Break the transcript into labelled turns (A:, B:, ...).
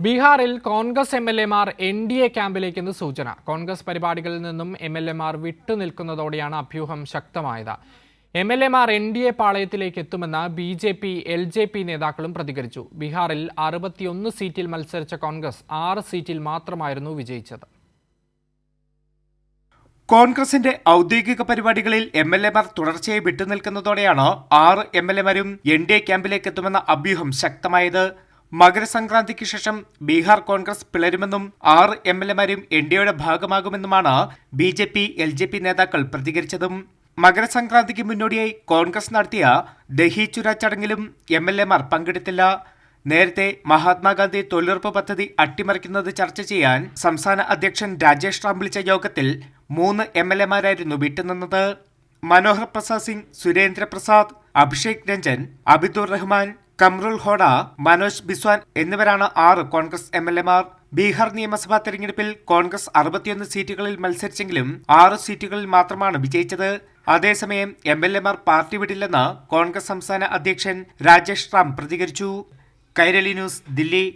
A: ബീഹാറിൽ കോൺഗ്രസ് എംഎൽഎമാർ എൻഡിഎ ക്യാമ്പിലേക്കെന്ന് സൂചന. കോൺഗ്രസ് പരിപാടികളിൽ നിന്നും എംഎൽഎമാർ വിട്ടുനിൽക്കുന്നതോടെയാണ് അഭ്യൂഹം ശക്തമായത്. എംഎൽഎമാർ എൻഡിഎ പാളയത്തിലേക്ക് എത്തുമെന്ന് ബിജെപി, എൽജെപി നേതാക്കളും പ്രതികരിച്ചു. ബീഹാറിൽ 61 സീറ്റിൽ മത്സരിച്ച കോൺഗ്രസ് 6 സീറ്റിൽ മാത്രമായിരുന്നു വിജയിച്ചത്.
B: കോൺഗ്രസിന്റെ ഔദ്യോഗിക പരിപാടികളിൽ എംഎൽഎമാർ തുടർച്ചയായി വിട്ടുനിൽക്കുന്നതോടെയാണ് 6 എംഎൽഎമാരും എൻഡിഎ ക്യാമ്പിലേക്ക് എത്തുമെന്ന അഭ്യൂഹം ശക്തമായത്. മകരസംക്രാന്തിക്ക് ശേഷം ബീഹാർ കോൺഗ്രസ് പിളരുമെന്നും 6 എംഎൽഎമാരും എൻഡിഎയുടെ ഭാഗമാകുമെന്നുമാണ് ബിജെപി, എൽജെപി നേതാക്കൾ പ്രതികരിച്ചതും. മകരസംക്രാന്തിക്ക് മുന്നോടിയായി കോൺഗ്രസ് നടത്തിയ ദഹി ചുര ചടങ്ങിലും എംഎൽഎമാർ പങ്കെടുത്തില്ല. നേരത്തെ മഹാത്മാഗാന്ധി തൊഴിലുറപ്പ് പദ്ധതി അട്ടിമറിക്കുന്നത് ചർച്ച ചെയ്യാൻ സംസ്ഥാന അധ്യക്ഷൻ രാജേഷ് റാം വിളിച്ച യോഗത്തിൽ 3 എംഎൽഎമാരായിരുന്നു വിട്ടുനിന്നത്. മനോഹർ പ്രസാദ് സിംഗ്, സുരേന്ദ്ര പ്രസാദ്, അഭിഷേക് രഞ്ജൻ, അബിദുർ റഹ്മാൻ, കമ്രുൽ ഹോഡ, മനോജ് ബിസ്വാൻ എന്നിവരാണ് 6 കോൺഗ്രസ് എംഎൽഎമാർ. ബീഹാർ നിയമസഭാ തെരഞ്ഞെടുപ്പിൽ കോൺഗ്രസ് 61 സീറ്റുകളിൽ മത്സരിച്ചെങ്കിലും 6 സീറ്റുകളിൽ മാത്രമാണ് വിജയിച്ചത്. അതേസമയം എംഎൽഎമാർ പാർട്ടി വിടില്ലെന്ന് കോൺഗ്രസ് സംസ്ഥാന അധ്യക്ഷൻ രാജേഷ് റാം പ്രതികരിച്ചു. കൈരളി ന്യൂസ്, ദില്ലി.